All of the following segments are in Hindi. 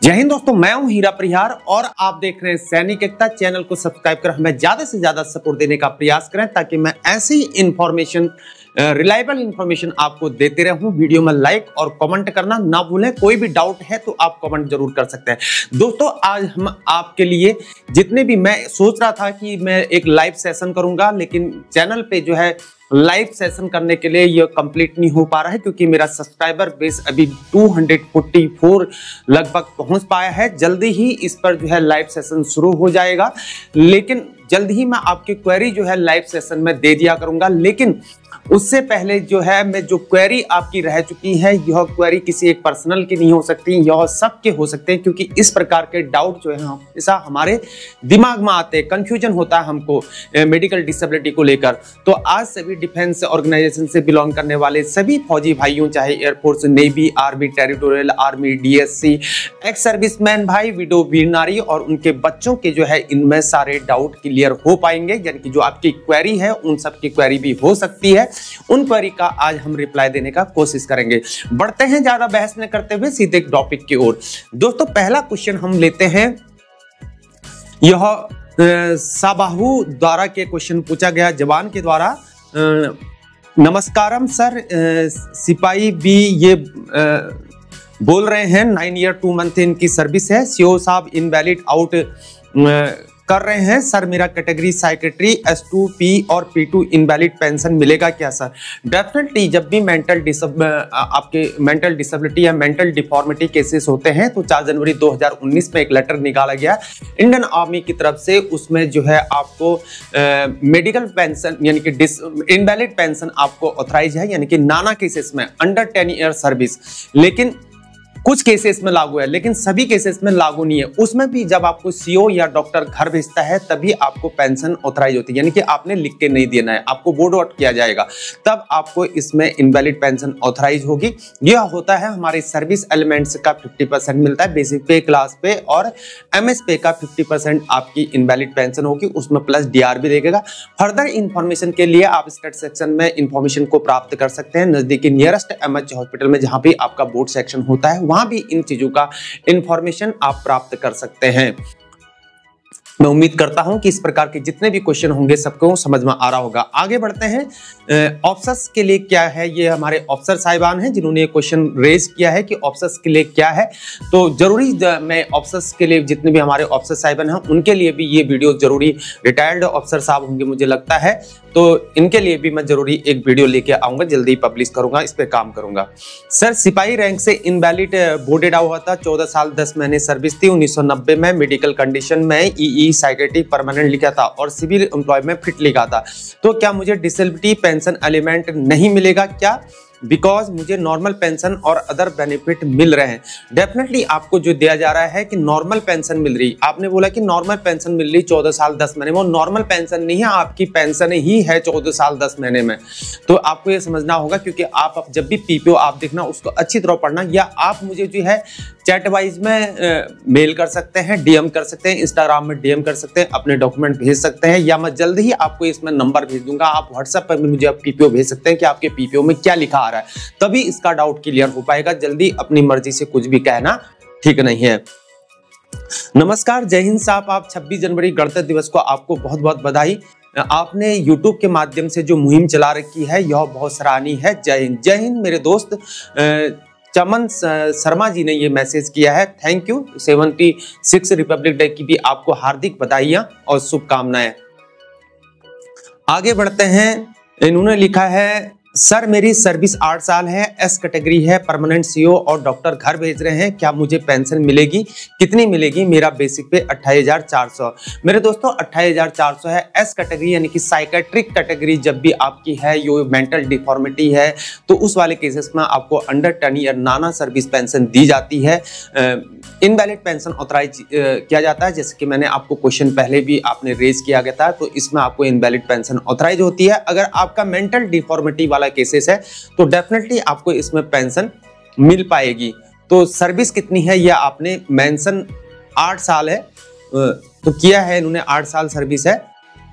जय हिंद दोस्तों, मैं हूं हीरा परिहार और आप देख रहे हैं सैनिक एकता। चैनल को सब्सक्राइब कर हमें ज्यादा से ज्यादा सपोर्ट देने का प्रयास करें ताकि मैं ऐसी इंफॉर्मेशन रिलायबल इंफॉर्मेशन आपको देते रहूं। वीडियो में लाइक और कमेंट करना ना भूलें। कोई भी डाउट है तो आप कमेंट जरूर कर सकते हैं। दोस्तों आज हम आपके लिए जितने भी, मैं सोच रहा था कि मैं एक लाइव सेशन करूंगा, लेकिन चैनल पे जो है लाइव सेशन करने के लिए यह कंप्लीट नहीं हो पा रहा है क्योंकि मेरा सब्सक्राइबर बेस अभी 244 लगभग पहुंच पाया है। जल्दी ही इस पर जो है लाइव सेशन शुरू हो जाएगा, लेकिन जल्द ही मैं आपकी क्वेरी जो है लाइव सेशन में दे दिया करूंगा। लेकिन उससे पहले जो है मैं जो क्वेरी आपकी रह चुकी है, यह क्वेरी किसी एक पर्सनल की नहीं हो सकती, यह सबके हो सकते हैं, क्योंकि इस प्रकार के डाउट जो है हमेशा हमारे दिमाग में आते हैं, कंफ्यूजन होता है हमको मेडिकल डिसेबिलिटी को लेकर। तो आज सभी डिफेंस ऑर्गेनाइजेशन से बिलोंग करने वाले सभी फौजी भाइयों, चाहे air force, navy, army, territorial army, DSC, ex serviceman भाई, विडो, वीर नारी और उनके बच्चों के जो है इनमें सारे डाउट क्लियर हो पाएंगे। यानी कि जो आपकी क्वेरी है उन सबकी क्वेरी भी हो सकती है। उन क्वेरी का आज हम रिप्लाई देने का कोशिश करेंगे। बढ़ते हैं ज्यादा बहस न करते हुए सीधे टॉपिक की ओर। दोस्तों पहला क्वेश्चन हम लेते हैं, यह साबाहू द्वारा के क्वेश्चन पूछा गया जवान के द्वारा। नमस्कारम सर, सिपाही भी ये बोल रहे हैं 9 ईयर 2 मंथ इनकी सर्विस है। सीओ साहब इनवैलिड आउट कर रहे हैं सर, मेरा कैटेगरी साइकेट्री S2P और P2 इनवैलिड पेंशन मिलेगा क्या सर? डेफिनेटली जब भी आपके मेंटल डिसेबिलिटी या मेंटल डिफॉर्मिटी केसेस होते हैं तो 4 जनवरी 2019 में एक लेटर निकाला गया इंडियन आर्मी की तरफ से। उसमें जो है आपको मेडिकल पेंशन यानी कि इनवैलिड पेंशन आपको ऑथराइज है, यानी कि नाना केसेस में अंडर 10 ईयर सर्विस। लेकिन कुछ केसेस में लागू है, लेकिन सभी केसेस में लागू नहीं है। उसमें भी जब आपको सीओ या डॉक्टर घर भेजता है तभी आपको पेंशन ऑथराइज होती है, यानी कि आपने लिख के नहीं देना है, आपको बोर्ड आउट किया जाएगा तब आपको इसमें इनवैलिड पेंशन ऑथराइज होगी। यह होता है हमारे सर्विस एलिमेंट्स का 50% मिलता है बेसिक पे, क्लास पे और एमएस पे का 50% आपकी इनवैलिड पेंशन होगी, उसमें प्लस डीआर भी देगा। फर्दर इंफॉर्मेशन के लिए आप स्टेट सेक्शन में इंफॉर्मेशन को प्राप्त कर सकते हैं, नजदीकी नियरेस्ट एमएच हॉस्पिटल में जहां भी आपका बोर्ड सेक्शन होता है, वहां भी इन चीजों का इंफॉर्मेशन आप प्राप्त कर सकते हैं। मैं उम्मीद करता हूं कि इस प्रकार के जितने भी क्वेश्चन होंगे सबको समझ में आ रहा होगा। आगे बढ़ते हैं, ऑफिसर्स के लिए क्या है। ये हमारे ऑफिसर साहिबान हैं जिन्होंने क्वेश्चन रेज किया है कि ऑफिसर्स के लिए क्या है। तो जरूरी मैं ऑफिसर्स के लिए, जितने भी हमारे ऑफिसर साहिबान हैं उनके लिए भी ये वीडियो जरूरी, रिटायर्ड ऑफिसर साहब होंगे मुझे लगता है, तो इनके लिए भी मैं जरूरी एक वीडियो लेके आऊंगा, जल्दी पब्लिश करूंगा, इस पे काम करूंगा। सर सिपाही रैंक से इनवैलिड बोर्डेड हुआ था, 14 साल 10 महीने सर्विस थी, 1990 में मेडिकल कंडीशन में ईई साइकेट्री परमानेंट लिखा था और सिविल एम्प्लॉय में फिट लिखा था, तो क्या मुझे डिसेबिलिटी पेंशन एलिमेंट नहीं मिलेगा क्या? बिकॉज मुझे नॉर्मल पेंशन और अदर बेनिफिट मिल रहे हैं। डेफिनेटली आपको जो दिया जा रहा है कि नॉर्मल पेंशन मिल रही, आपने बोला कि नॉर्मल पेंशन मिल रही 14 साल 10 महीने में, वो नॉर्मल पेंशन नहीं है, आपकी पेंशन ही है 14 साल 10 महीने में। तो आपको ये समझना होगा, क्योंकि आप जब भी पीपीओ आप देखना उसको अच्छी तरह पढ़ना, या आप मुझे जो है चैट वाइज में मेल कर सकते हैं, डीएम कर सकते हैं, इंस्टाग्राम में डीएम कर सकते हैं, अपने डॉक्यूमेंट भेज सकते हैं, या मैं जल्द ही आपको इसमें नंबर भेज दूंगा। आप व्हाट्सएप पर मुझे आप पीपीओ भेज सकते हैं कि आपके पीपीओ में क्या लिखा आ रहा है, तभी इसका डाउट क्लियर हो पाएगा। जल्दी अपनी मर्जी से कुछ भी कहना ठीक नहीं है। नमस्कार, जय हिंद साहब, आप 26 जनवरी गणतंत्र दिवस को आपको बहुत बहुत बधाई। आपने यूट्यूब के माध्यम से जो मुहिम चला रखी है यह बहुत सराहनीय है। जय हिंद। जय हिंद मेरे दोस्त चमन शर्मा जी ने ये मैसेज किया है, थैंक यू। 76 रिपब्लिक डे की भी आपको हार्दिक बधाइयां और शुभकामनाएं। आगे बढ़ते हैं, इन्होंने लिखा है सर मेरी सर्विस 8 साल है, एस कैटेगरी है, परमानेंट सीओ और डॉक्टर घर भेज रहे हैं, क्या मुझे पेंशन मिलेगी? कितनी मिलेगी? मेरा बेसिक पे 28,400। मेरे दोस्तों 28,400 है। एस कैटेगरी यानी कि साइकेट्रिक कैटेगरी जब भी आपकी है, यो मेंटल डिफॉर्मिटी है, तो उस वाले केसेस में आपको अंडर 10 ईयर नाना सर्विस पेंशन दी जाती है। इनवैलिड पेंशन ऑथराइज किया जाता है, जैसे कि मैंने आपको क्वेश्चन पहले भी आपने रेज किया गया था, तो इसमें आपको इनवैलिड पेंशन ऑथराइज होती है। अगर आपका मेंटल डिफॉर्मिटी वाला केसेस है तो डेफिनेटली आपको इसमें पेंशन मिल पाएगी। तो सर्विस कितनी है यह आपने मेंशन 8 साल है, तो किया है इन्होंने 8 साल सर्विस है।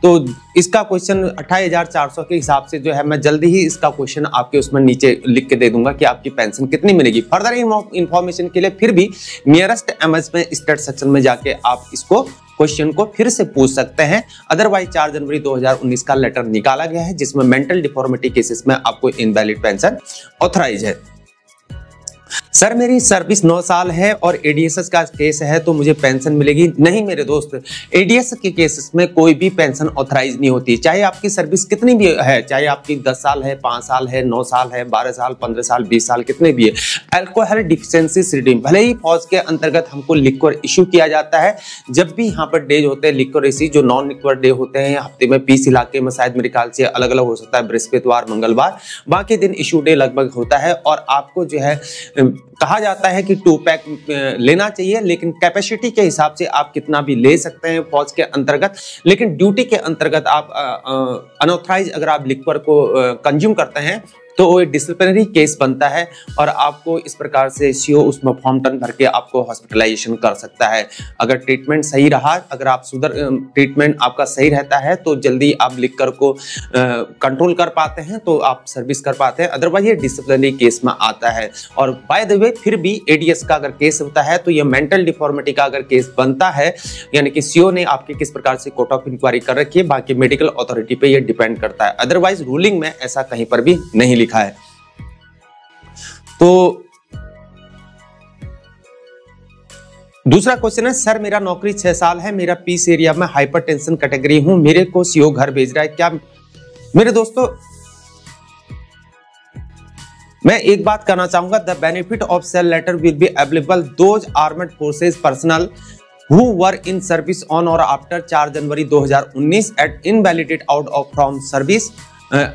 तो इसका क्वेश्चन 28,400 के हिसाब से जो है मैं जल्दी ही इसका क्वेश्चन आपके उसमें नीचे लिख के दे दूंगा कि आपकी पेंशन कितनी मिलेगी। फर्दर इंफॉर्मेशन के लिए फिर भी नियरेस्ट एमएस में स्टेट सेक्शन में जाके आप इसको क्वेश्चन को फिर से पूछ सकते हैं। अदरवाइज 4 जनवरी 2019 का लेटर निकाला गया है जिसमें मेंटल डिफॉर्मिटी केसेस में आपको इनवैलिड पेंशन ऑथराइज है। सर मेरी सर्विस 9 साल है और एडीएस का केस है तो मुझे पेंशन मिलेगी? नहीं मेरे दोस्त, एडीएस के केसेस में कोई भी पेंशन ऑथराइज नहीं होती, चाहे आपकी सर्विस कितनी भी है, चाहे आपकी 10 साल है, 5 साल है, 9 साल है, 12 साल, 15 साल, 20 साल, कितने भी है। अल्कोहल डिफिशिएंसी रिडीम, भले ही फौज के अंतर्गत हमको लिक्वर इशू किया जाता है, जब भी यहाँ पर डेज होते हैं लिक्वर इशू, जो नॉन लिक्वर डे होते हैं हफ्ते में 20 इलाके में शायद मेरे ख्याल से अलग अलग हो सकता है, बृहस्पतिवार, मंगलवार, बाकी दिन इशू डे लगभग होता है। और आपको जो है कहा जाता है कि 2 पैक लेना चाहिए, लेकिन कैपेसिटी के हिसाब से आप कितना भी ले सकते हैं फौज के अंतर्गत, लेकिन ड्यूटी के अंतर्गत आप अनऑथराइज अगर आप लिक्वर को कंज्यूम करते हैं तो वो डिसिप्लिनरी केस बनता है और आपको इस प्रकार से सीओ उसमें फॉर्म 10 भर के आपको हॉस्पिटलाइजेशन कर सकता है। अगर ट्रीटमेंट सही रहा, अगर आप ट्रीटमेंट आपका सही रहता है तो जल्दी आप लिक्वर को कंट्रोल कर पाते हैं, तो आप सर्विस कर पाते हैं, अदरवाइज ये डिसिप्लिनरी केस में आता है। और बाय द वे फिर भी एडीएस का अगर केस होता है तो ये मेंटल डिफॉर्मिटी का अगर केस बनता है, यानी कि सीओ ने आपके किस प्रकार से कोर्ट ऑफ इंक्वायरी कर रखी है, बाकी मेडिकल अथॉरिटी पे ये डिपेंड करता है। अदरवाइज रूलिंग में ऐसा कहीं पर भी नहीं लिखा है। तो दूसरा क्वेश्चन है, सर मेरा नौकरी 6 साल है, मेरा पीस एरिया में हाइपरटेंशन कैटेगरी हूं, मेरे को सीओ घर भेज रहा है, क्या? मेरे दोस्तों मैं एक बात कहना चाहूंगा, the benefit of sale letter will be available those armed forces personnel who were in service on or after 4 January 2019 at invalidate out of from service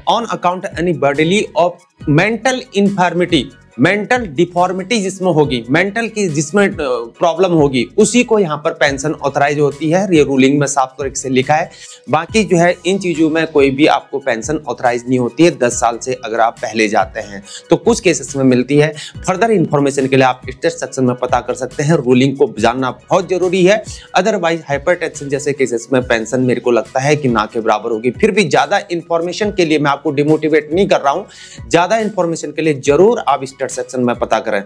on account any bodily of mental infirmity, mental deformity जिसमें होगी, मेंटल की जिसमें प्रॉब्लम होगी, उसी को यहाँ पर पेंशन ऑथराइज होती है। ये रूलिंग में साफ तौर से लिखा है। बाकी जो है इन चीजों में कोई भी आपको पेंशन ऑथराइज नहीं होती है 10 साल से अगर आप पहले जाते हैं तो कुछ केसेस में मिलती है। फर्दर इंफॉर्मेशन के लिए आप स्टेट सेक्शन में पता कर सकते हैं, रूलिंग को जानना बहुत जरूरी है। अदरवाइज हाइपरटेंशन जैसे केसेस में पेंशन मेरे को लगता है कि ना के बराबर होगी। फिर भी ज्यादा इंफॉर्मेशन के लिए मैं आपको डिमोटिवेट नहीं कर रहा हूँ, ज्यादा इंफॉर्मेशन के लिए जरूर आप सेक्शन में पता करें।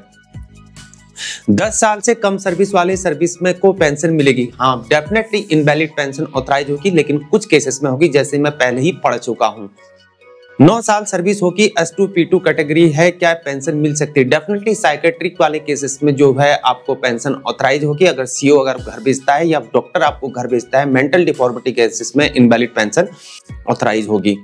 10 साल से कम सर्विस वाले सर्विस में को पेंशन मिलेगी? हाँ, डेफिनेटली इनवैलिड पेंशन ऑथराइज होगी, लेकिन कुछ केसेस में होगी जैसे मैं पहले ही पढ़ चुका हूं। 9 साल सर्विस होगी, S2 P2 कैटेगरी है, क्या पेंशन मिल सकती है? डेफिनेटली साइकेट्रिक वाले केसेस में जो है आपको पेंशन ऑथराइज होगी, अगर सीओ अगर घर भेजता है या डॉक्टर आपको घर भेजता है। मेंटल डिफॉर्मिटी केसेस में इनवैलिड पेंशन ऑथराइज होगी।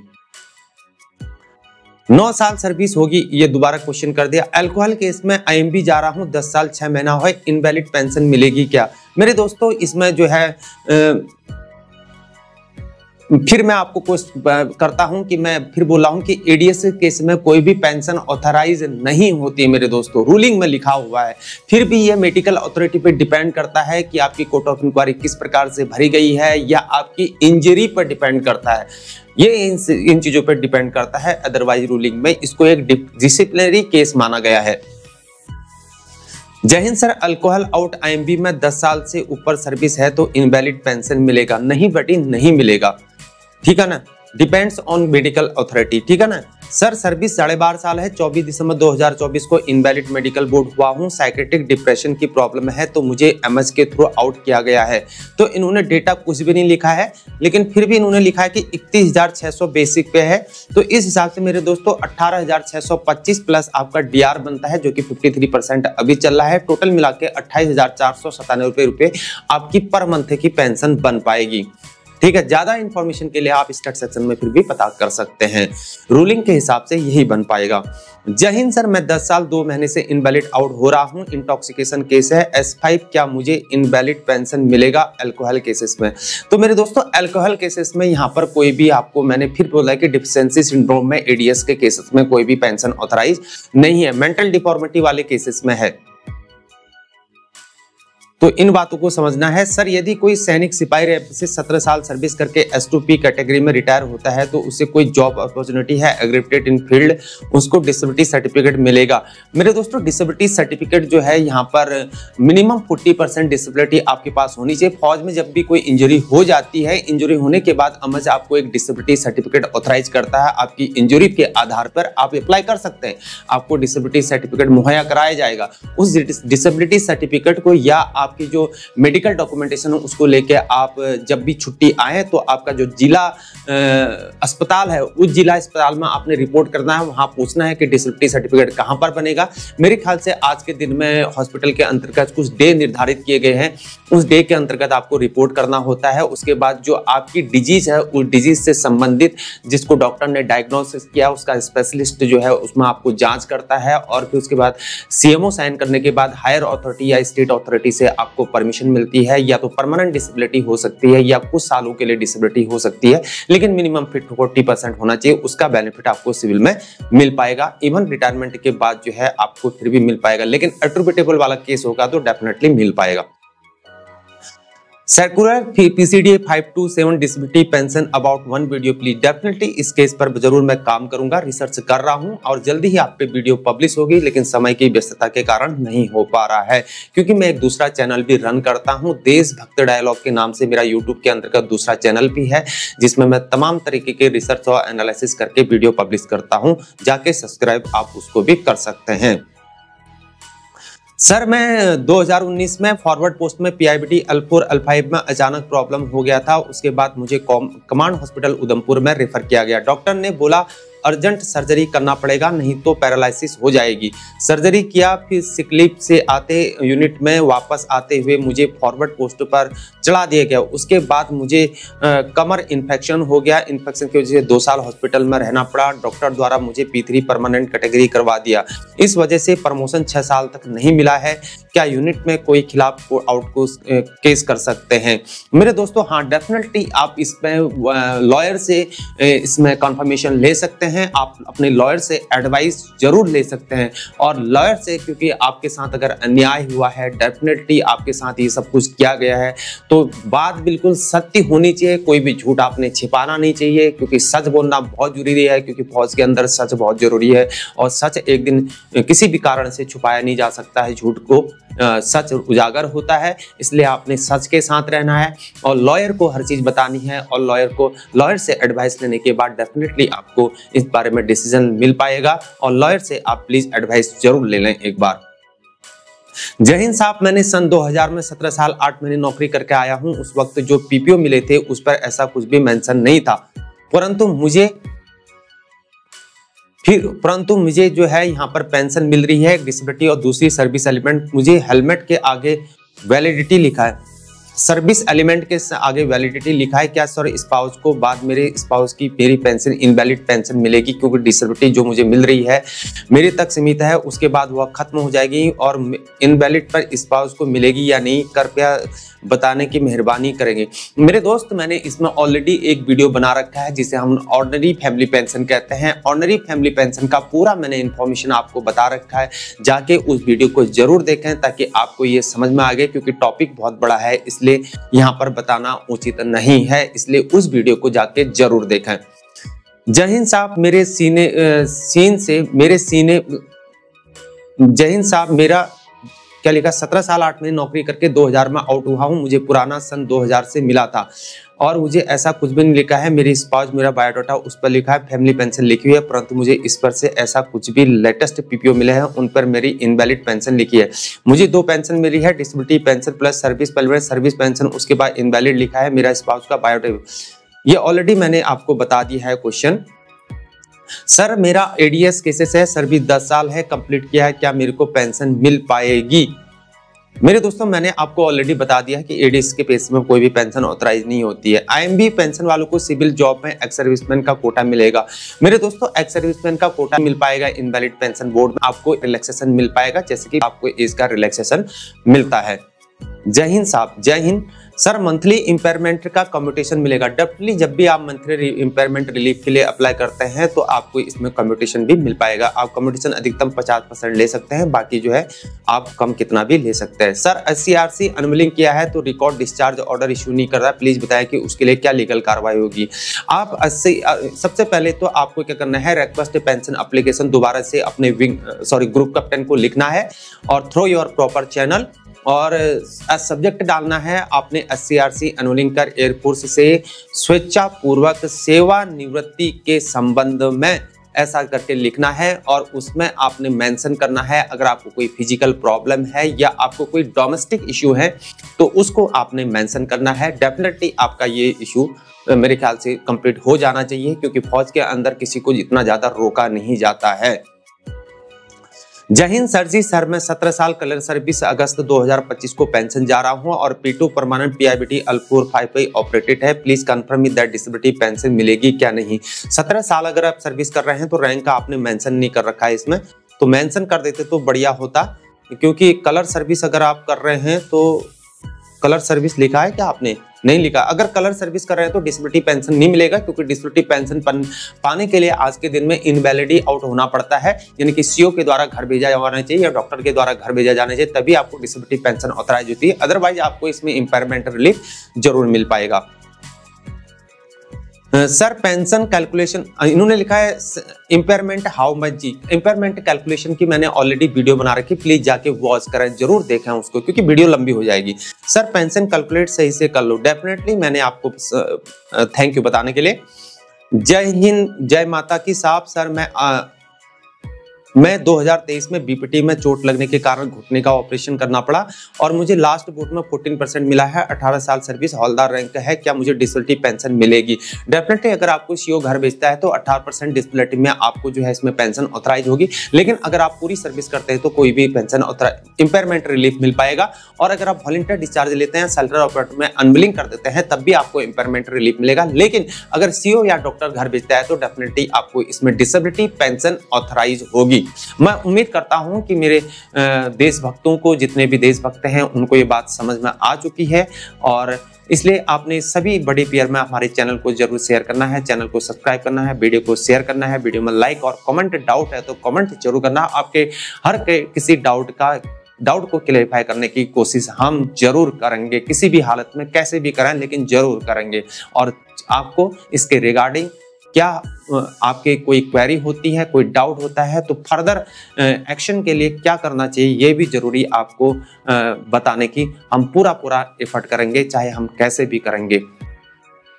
9 साल सर्विस होगी, ये दोबारा क्वेश्चन कर दिया। अल्कोहल केस में आईएमबी जा रहा हूं, 10 साल 6 महीना हुआ, इनवैलिड पेंशन मिलेगी क्या? मेरे दोस्तों इसमें जो है फिर मैं आपको करता हूं कि मैं फिर बोला हूं कि एडीएस केस में कोई भी पेंशन ऑथराइज नहीं होती मेरे दोस्तों, रूलिंग में लिखा हुआ है। फिर भी ये मेडिकल अथॉरिटी पे डिपेंड करता है कि आपकी कोर्ट ऑफ इंक्वायरी किस प्रकार से भरी गई है या आपकी इंजरी पर डिपेंड करता है, ये इन चीजों पर डिपेंड करता है। अदरवाइज रूलिंग में इसको एक डिसिप्लिनरी केस माना गया है। जय Hind sir, alcohol out IMB में 10 साल से ऊपर सर्विस है तो इनवैलिड पेंशन मिलेगा? नहीं बेटी, नहीं मिलेगा, ठीक है ना, डिपेंड्स ऑन मेडिकल अथॉरिटी, ठीक है ना। सर सर्विस 12.5 साल है, 24 दिसंबर 2024 को इनवैलिड मेडिकल बोर्ड हुआ हूँ, साइकेट्रिक डिप्रेशन की प्रॉब्लम है तो मुझे एमएस के थ्रू आउट किया गया है। तो इन्होंने डेटा कुछ भी नहीं लिखा है, लेकिन फिर भी इन्होंने लिखा है कि 31,600 बेसिक पे है, तो इस हिसाब से मेरे दोस्तों 18,625 प्लस आपका डीआर बनता है जो कि 53% अभी चल रहा है। टोटल मिला के 28,497 रुपये आपकी पर मंथ की पेंशन बन पाएगी, ठीक है। ज्यादा इंफॉर्मेशन के लिए आप स्टेट सेक्शन में फिर भी पता कर सकते हैं, रूलिंग के हिसाब से यही बन पाएगा। जय हिंद सर, मैं 10 साल 2 महीने से इनवैलिड आउट हो रहा हूं, इंटॉक्सिकेशन केस है, S5, क्या मुझे इनवैलिड पेंशन मिलेगा अल्कोहल केसेस में? तो मेरे दोस्तों अल्कोहल केसेस में यहाँ पर कोई भी आपको, मैंने फिर बोला कि डिफिशिएंसी सिंड्रोम में एडीएस के केसेस में कोई भी पेंशन ऑथराइज नहीं है, मेंटल डिफॉर्मिटी वाले केसेस में है। तो इन बातों को समझना है। सर यदि कोई सैनिक सिपाही रैंक से 17 साल सर्विस करके S2P कैटेगरी में रिटायर होता है तो उसे कोई जॉब अपॉर्चुनिटी है एग्रीगेटेड इन फील्ड, उसको डिसेबिलिटी सर्टिफिकेट मिलेगा। मेरे दोस्तों डिसेबिलिटी सर्टिफिकेट जो है यहाँ पर मिनिमम 40% डिसेबिलिटी आपके पास होनी चाहिए। फौज में जब भी कोई इंजरी हो जाती है, इंजरी होने के बाद अमज आपको एक डिसेबिलिटी सर्टिफिकेट ऑथराइज करता है। आपकी इंजरी के आधार पर आप अप्लाई कर सकते हैं, आपको डिसेबिलिटी सर्टिफिकेट मुहैया कराया जाएगा। उस डिसेबिलिटी सर्टिफिकेट को या आपकी जो मेडिकल डॉक्यूमेंटेशन हो उसको लेके आप जब भी छुट्टी आए तो आपका जो जिला अस्पताल है उस जिला अस्पताल में आपने रिपोर्ट करना है, वहां पूछना है कि डिसेबिलिटी सर्टिफिकेट कहां पर बनेगा। मेरे ख्याल से आज के दिन में हॉस्पिटल के अंतर्गत कुछ डे निर्धारित किए गए हैं, उस डे के अंतर्गत आपको रिपोर्ट करना होता है। उसके बाद जो आपकी डिजीज है उस डिजीज से संबंधित जिसको डॉक्टर ने डायग्नोसिस किया उसका स्पेशलिस्ट जो है उसमें आपको जांच करता है और फिर उसके बाद CMO साइन करने के बाद हायर अथॉरिटी या स्टेट अथॉरिटी से आपको परमिशन मिलती है। या तो परमानेंट डिसेबिलिटी हो सकती है या कुछ सालों के लिए डिसेबिलिटी हो सकती है, लेकिन मिनिमम 40% होना चाहिए। उसका बेनिफिट आपको सिविल में मिल पाएगा। इवन रिटायरमेंट के बाद जो है आपको फिर भी मिल पाएगा, लेकिन एट्रिब्यूटेबल वाला केस होगा तो डेफिनेटली मिल पाएगा। Circular PCDA 527 disability pension about 1 video please. Definitely इस केस पर जरूर मैं काम करूंगा, रिसर्च कर रहा हूं और जल्दी ही आप पे वीडियो पब्लिश होगी, लेकिन समय की व्यस्तता के कारण नहीं हो पा रहा है क्योंकि मैं एक दूसरा चैनल भी रन करता हूं। देशभक्त डायलॉग के नाम से मेरा यूट्यूब के अंतर्गत दूसरा चैनल भी है जिसमें मैं तमाम तरीके के रिसर्च और एनालिसिस करके वीडियो पब्लिश करता हूँ, जाके सब्सक्राइब आप उसको भी कर सकते हैं। सर मैं 2019 में फॉरवर्ड पोस्ट में PIBT L4 L5 में अचानक प्रॉब्लम हो गया था। उसके बाद मुझे कमांड हॉस्पिटल उधमपुर में रेफर किया गया। डॉक्टर ने बोला अर्जेंट सर्जरी करना पड़ेगा नहीं तो पैरालिसिस हो जाएगी। सर्जरी किया, फिर सिकलिप से आते यूनिट में वापस आते हुए मुझे फॉरवर्ड पोस्ट पर चढ़ा दिया गया। उसके बाद मुझे कमर इन्फेक्शन हो गया। इन्फेक्शन की वजह से 2 साल हॉस्पिटल में रहना पड़ा। डॉक्टर द्वारा मुझे P3 परमानेंट कैटेगरी करवा दिया। इस वजह से प्रमोशन 6 साल तक नहीं मिला है। क्या यूनिट में कोई खिलाफ आउटकोर्स केस कर सकते हैं? मेरे दोस्तों हाँ, डेफिनेटली आप इसमें लॉयर से इसमें कंफर्मेशन ले सकते हैं। आप अपने लॉयर से एडवाइस जरूर ले सकते हैं और लॉयर से, क्योंकि आपके साथ अगर अन्याय हुआ है, डेफिनेटली आपके साथ ये सब कुछ किया गया है तो बात बिल्कुल सत्य होनी चाहिए। कोई भी झूठ आपने छिपाना नहीं चाहिए क्योंकि सच बोलना बहुत जरूरी है, क्योंकि फौज के अंदर सच बहुत जरूरी है और सच एक दिन किसी भी कारण से छुपाया नहीं जा सकता है। झूठ को सच उजागर होता है, इसलिए आपने सच के साथ रहना है और लॉयर को हर चीज बतानी है और लॉयर से एडवाइस लेने के बाद डेफिनेटली आपको इस बारे में डिसीजन मिल पाएगा और लॉयर से आप प्लीज एडवाइस जरूर ले लें एक बार। जय हिंद साहब, मैंने सन 2000 में 17 साल 8 महीने नौकरी करके आया हूं। उस वक्त जो PPO मिले थे उस पर ऐसा कुछ भी मेंशन नहीं था, परंतु मुझे जो है यहाँ पर पेंशन मिल रही है, डिसेबिलिटी और दूसरी सर्विस एलिमेंट। मुझे हेलमेट के आगे वैलिडिटी लिखा है, सर्विस एलिमेंट के आगे वैलिडिटी लिखा है। क्या सर स्पाउस को बाद मेरे स्पाउस की मेरी पेंशन इनवैलिड पेंशन मिलेगी? क्योंकि डिसेबिलिटी जो मुझे मिल रही है मेरे तक सीमित है, उसके बाद वह खत्म हो जाएगी और इनवैलिड पर स्पाउस को मिलेगी या नहीं, कृपया बताने की मेहरबानी करेंगे। मेरे दोस्त, मैंने इसमें ऑलरेडी एक वीडियो बना रखा है जिसे हम ऑर्डिनरी फैमिली पेंशन कहते हैं। ऑर्डिनरी फैमिली पेंशन का पूरा मैंने इन्फॉर्मेशन आपको बता रखा है, जाके उस वीडियो को जरूर देखें ताकि आपको ये समझ में आ गए, क्योंकि टॉपिक बहुत बड़ा है इसलिए यहाँ पर बताना उचित नहीं है, इसलिए उस वीडियो को जाके जरूर देखें। जय हिंद साहब, जय हिंद साहब, मेरा क्या लिखा, 17 साल 8 महीने नौकरी करके 2000 में आउट हुआ हूँ। मुझे पुराना सन 2000 से मिला था और मुझे ऐसा कुछ भी नहीं लिखा है। मेरी स्पाउस, मेरा बायोडाटा उस पर लिखा है, फैमिली पेंशन लिखी हुई है, परंतु मुझे इस पर से ऐसा कुछ भी लेटेस्ट PPO मिले हैं उन पर मेरी इनवैलिड पेंशन लिखी है। मुझे 2 पेंशन मिली है, disability pension plus service pension, उसके बाद इनवैलिड लिखा है। मेरा स्पाउस का बायोडाटा ये ऑलरेडी मैंने आपको बता दिया है क्वेश्चन। सर मेरा ADS केसेस है, सर्विस 10 साल है, कंप्लीट किया है, क्या मेरे को पेंशन मिल पाएगी? मेरे दोस्तों, मैंने आपको ऑलरेडी बता दिया है कि ADS के पेस में कोई भी पेंशन ऑथराइज नहीं होती है। IMB पेंशन वालों को सिविल जॉब में एक्स सर्विसमैन का कोटा मिलेगा। मेरे दोस्तों, एक्स सर्विसमैन का कोटा मिल पाएगा। इनवैलिड पेंशन बोर्ड में आपको रिलैक्सेशन मिल पाएगा, जैसे कि आपको एज का रिलैक्सेशन मिलता है। जय हिंद साहब, जय हिंद सर। मंथली इम्पेयरमेंट का कम्यूटेशन मिलेगा डेफिनेटली। जब भी आप मंथली इम्पेयरमेंट रिलीफ के लिए अप्लाई करते हैं तो आपको इसमें कम्यूटेशन भी मिल पाएगा। आप कम्यूटेशन अधिकतम 50% ले सकते हैं, बाकी जो है आप कम कितना भी ले सकते हैं। सर SCRC अनविलिंग किया है तो रिकॉर्ड डिस्चार्ज ऑर्डर इशू नहीं कर रहा है, प्लीज बताएं कि उसके लिए क्या लीगल कार्रवाई होगी। आप सबसे पहले तो आपको क्या करना है, रिक्वेस्ट पेंशन एप्लीकेशन दोबारा से अपने ग्रुप कैप्टन को लिखना है और थ्रो योर प्रॉपर चैनल, और सब्जेक्ट डालना है आपने SCRC अनविलिंग कर एयरफोर्स से स्वेच्छा पूर्वक सेवानिवृत्ति के संबंध में, ऐसा करके लिखना है। और उसमें आपने मेंशन करना है अगर आपको कोई फिजिकल प्रॉब्लम है या आपको कोई डोमेस्टिक इशू है तो उसको आपने मेंशन करना है। डेफिनेटली आपका ये इशू मेरे ख्याल से कंप्लीट हो जाना चाहिए, क्योंकि फौज के अंदर किसी को इतना ज्यादा रोका नहीं जाता है। जय हिंद सर जी, सर मैं 17 साल कलर सर्विस अगस्त 2025 को पेंशन जा रहा हूं और P2 permanent PIBT L455 operated है। Please confirm that disability pension मिलेगी क्या नहीं। 17 साल अगर आप सर्विस कर रहे हैं तो रैंक का आपने मेंशन नहीं कर रखा है इसमें, तो मेंशन कर देते तो बढ़िया होता, क्योंकि कलर सर्विस अगर आप कर रहे हैं तो कलर सर्विस लिखा है क्या आपने, नहीं लिखा। अगर कलर सर्विस कर रहे हैं तो डिसेबिलिटी पेंशन नहीं मिलेगा, क्योंकि डिसेबिलिटी पेंशन पाने के लिए आज के दिन में इनवैलिडी आउट होना पड़ता है, यानी कि CO के द्वारा घर भेजा जाना चाहिए या डॉक्टर के द्वारा घर भेजा जाना चाहिए, तभी आपको डिसेबिलिटी पेंशन ऑथराइज होती है। अदरवाइज आपको इसमें इम्पेयरमेंट रिलीफ जरूर मिल पाएगा। सर पेंशन कैलकुलेशन, इन्होंने लिखा है इम्पेयरमेंट हाउ मच जी। इम्पेयरमेंट कैलकुलेशन की मैंने ऑलरेडी वीडियो बना रखी, प्लीज जाके वॉच करें, जरूर देखें उसको, क्योंकि वीडियो लंबी हो जाएगी। सर पेंशन कैलकुलेट सही से कर लो, डेफिनेटली मैंने आपको थैंक यू बताने के लिए। जय हिंद, जय माता की साहब। सर मैं 2023 में BPT में चोट लगने के कारण घुटने का ऑपरेशन करना पड़ा और मुझे लास्ट वोट में 14% मिला है। 18 साल सर्विस, हौलदार रैंक है, क्या मुझे डिसेबिलिटी पेंशन मिलेगी। डेफिनेटली अगर आपको CO घर भेजता है तो 18% डिसेबिलिटी में आपको जो है इसमें पेंशन ऑथराइज होगी, लेकिन अगर आप पूरी सर्विस करते हैं तो कोई भी पेंशन इम्पेयरमेंट रिलीफ मिल पाएगा। और अगर आप वॉलंटियर डिस्चार्ज लेते हैं, सेल्टर ऑपरेटर में अनविलिंग कर देते हैं, तब भी आपको इम्पेयरमेंट रिलीफ मिलेगा। लेकिन अगर CO या डॉक्टर घर भेजता है तो डेफिनेटली आपको इसमें डिसेबिलिटी पेंशन ऑथराइज होगी। मैं उम्मीद करता हूं कि मेरे देशभक्तों को, जितने भी देशभक्त हैं, उनको ये बात समझ में आ चुकी है, और इसलिए आपने सभी बड़े पेयर में हमारे चैनल को जरूर शेयर करना है, चैनल को सब्सक्राइब करना है, वीडियो को शेयर करना है, वीडियो में लाइक और कमेंट, डाउट है तो कमेंट जरूर करना। आपके किसी डाउट को क्लैरिफाई करने की कोशिश हम जरूर करेंगे, किसी भी हालत में कैसे भी करें, लेकिन जरूर करेंगे। और आपको इसके रिगार्डिंग क्या आपके कोई क्वेरी होती है, कोई डाउट होता है, तो फर्दर एक्शन के लिए क्या करना चाहिए ये भी जरूरी आपको बताने की हम पूरा एफर्ट करेंगे, चाहे हम कैसे भी करेंगे।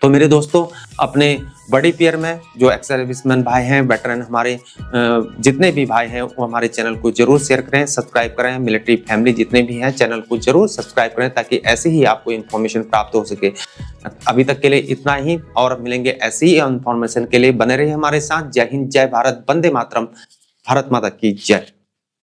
तो मेरे दोस्तों, अपने बड़ी पेयर में जो एक्स सर्विसमैन भाई हैं, वेटरन हमारे जितने भी भाई हैं, वो हमारे चैनल को जरूर शेयर करें, सब्सक्राइब करें। मिलिट्री फैमिली जितने भी हैं, चैनल को जरूर सब्सक्राइब करें, ताकि ऐसे ही आपको इन्फॉर्मेशन प्राप्त हो सके। अभी तक के लिए इतना ही, और मिलेंगे ऐसी ही इन्फॉर्मेशन के लिए। बने रहिए हमारे साथ। जय हिंद, जय भारत, वंदे मातरम, भारत माता की जय।